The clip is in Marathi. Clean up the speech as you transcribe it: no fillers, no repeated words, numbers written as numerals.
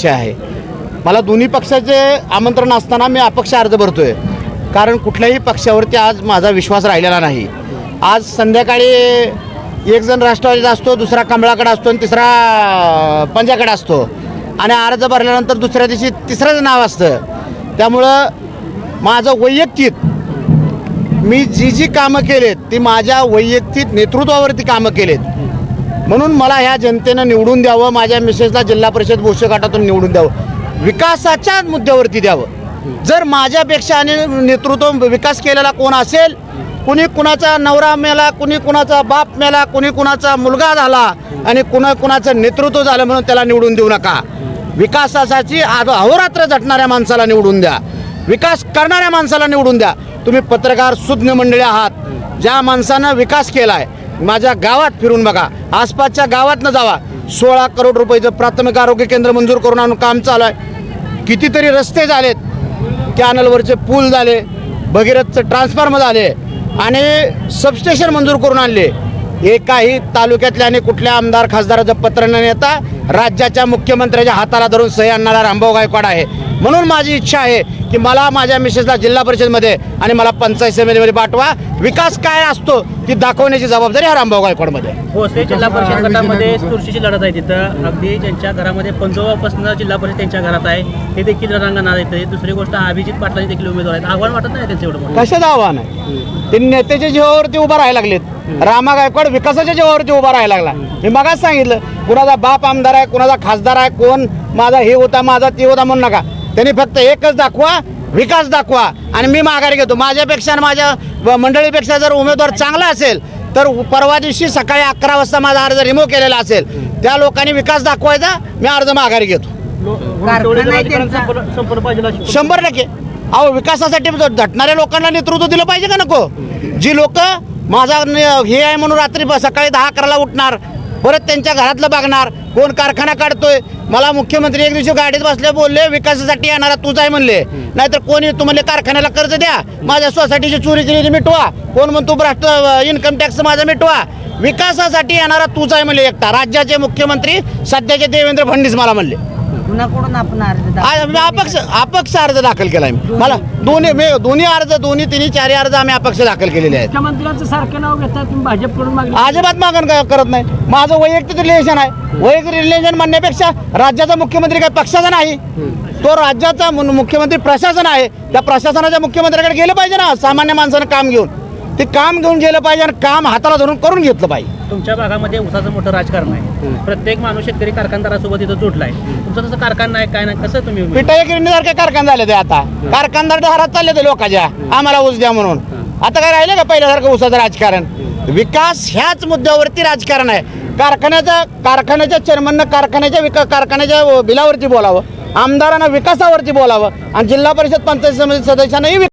इच्छा आहे। मला दोन्ही पक्षाचे आमंत्रण असताना मी अपक्ष अर्ज भरतोय, कारण कुठल्याही पक्षावरती आज माझा विश्वास राहिलेला नाही। आज संध्याकाळी एक जण राष्ट्रवादीचा असतो, दुसरा कमळाकडे असतो आणि तिसरा पंजाकडे असतो, आणि अर्ज भरल्यानंतर दुसऱ्या दिवशी तिसरंच नाव असतं। त्यामुळं माझं वैयक्तिक मी जी कामं केलेत ती माझ्या वैयक्तिक नेतृत्वावरती कामं केलेत, म्हणून मला ह्या जनतेनं निवडून द्यावं, माझ्या मिसेसला जिल्हा परिषद भोसे गटातून निवडून द्यावं, विकासाच्या मुद्द्यावरती द्यावं। जर माझ्यापेक्षा आणि नेतृत्व विकास केलेला कोण असेल, कुणी कुणाचा नवरा मेला, कुणी कुणाचा बाप मेला, कुणी कुणाचा मुलगा झाला आणि कुणाचं नेतृत्व झालं म्हणून त्याला निवडून देऊ नका। विकासासाठी अहोरात्र झटणाऱ्या माणसाला निवडून द्या, विकास करणाऱ्या माणसाला निवडून द्या। तुम्ही पत्रकार सुज्ञ मंडळी आहात, ज्या माणसानं विकास केला आहे माझ्या गावात फिरून बघा, आसपासच्या गावातनं जावा। 16 करोड रुपयाचं प्राथमिक आरोग्य केंद्र मंजूर करून आणून काम चालू आहे। कितीतरी रस्ते झालेत, कॅनलवरचे पूल झाले, भगीरथचं ट्रान्सफॉर्मर झाले आणि सबस्टेशन मंजूर करून आणले। एकाही तालुक्यातल्या आणि कुठल्या आमदार खासदाराचं पत्र न नेता राज्याच्या मुख्यमंत्र्याच्या हाताला धरून सही आणणारा रामभाऊ गायकवाड आहे। म्हणून माझी इच्छा आहे की मला माझ्या मिसेसला जिल्हा परिषदमध्ये आणि मला पंचायत समितीमध्ये पाठवा। विकास काय असतो ती दाखवण्याची जबाबदारी हा रामभाऊ गायकवाडमध्ये। भोसले जिल्हा परिषद गटामध्ये चुरशीची लढत आहे। तिथं अगदी ज्यांच्या घरामध्ये 15पासून जिल्हा परिषद त्यांच्या घरात आहे ते देखील रणांगणात येते। दुसरी गोष्ट अभिजित पाटलांनी देखील उमेदवार आहेत, आव्हान वाटत नाही त्यांचं एवढं? कशाचं आव्हान आहे? ते नेत्याच्या जीवावरती उभा राहायला लागलेत। रामा गायकवाड विकासाच्या जीवावरती उभा राहायला लागला। मी मगाच सांगितलं, कुणाचा बाप आमदार आहे, कुणाचा खासदार आहे, कोण माझा हे होता माझा ते होता म्हणू नका। त्यांनी फक्त एकच दाखवा, विकास दाखवा, आणि मी माघारी घेतो। माझ्यापेक्षा आणि माझ्या मंडळीपेक्षा जर उमेदवार चांगला असेल तर परवा दिवशी सकाळी 11 वाजता माझा अर्ज रिमूव्ह केलेला असेल, त्या लोकांनी विकास दाखवायचा, मी अर्ज माघारी घेतो 100%। अहो, विकासासाठी झटणाऱ्या लोकांना नेतृत्व दिलं पाहिजे का नको? जी लोक माझा हे आहे म्हणून रात्री सकाळी 10-11ला उठणार, परत त्यांच्या घरातलं बघणार, कोण कारखाना काढतोय। मला मुख्यमंत्री एक दिवशी गाडीत बसले, बोलले विकासासाठी येणारा तूच आहे म्हणले, नाहीतर कोणी तुम्हाला कारखान्याला कर्ज द्या, माझ्या सोसायटीची चोरी केलेली मिटवा, कोण म्हणतो भ्रष्ट इन्कम टॅक्स माझा मिटवा। विकासासाठी येणारा तूच आहे म्हणले एकटा। राज्याचे मुख्यमंत्री सध्याचे देवेंद्र फडणवीस मला म्हणले। कुणाकडून आपण अर्ज अपक्ष अर्ज दाखल केलाय मला। दोन्ही अर्ज, दोन्ही तिन्ही चारही अर्ज आम्ही अपक्ष दाखल केलेले आहेत। मुख्यमंत्र्यांचं सारखं नाव घेता तुम्ही, भाजपकडून मागणी अजिबात मागण करत नाही। माझं वैयक्तिक रिलेशन आहे। वैयक्तिक रिलेशन म्हणण्यापेक्षा राज्याचा मुख्यमंत्री काही पक्षाचा नाही, तो राज्याचा मुख्यमंत्री प्रशासन आहे। त्या प्रशासनाच्या मुख्यमंत्र्याकडे गेलं पाहिजे ना, सामान्य माणसानं काम घेऊन, ते काम घेऊन गेलं पाहिजे आणि काम हाताला धरून करून घेतलं पाहिजे। तुमच्या भागामध्ये उसाचं मोठं राजकारण आहे, प्रत्येक माणूस शेतकरी कारखानदारासोबत इथं जोडलाय। तुमचं तसं कारखाना नाही, काय नाही, कसं तुम्ही पिठाई गिरणीसारखे कारखाने झाले ते आता, कारखानदार दारात चालले ते लोकांच्या, आम्हाला ऊस द्या म्हणून। आता काय राहिलं का पहिल्यासारखं उसाचं राजकारण? विकास ह्याच मुद्द्यावरती राजकारण आहे। कारखान्याच्या चेअरमननं कारखान्याच्या बिलावरती बोलावं, आमदारांना विकासावरती बोलावं, आणि जिल्हा परिषद पंचायत समिती सदस्यांनाही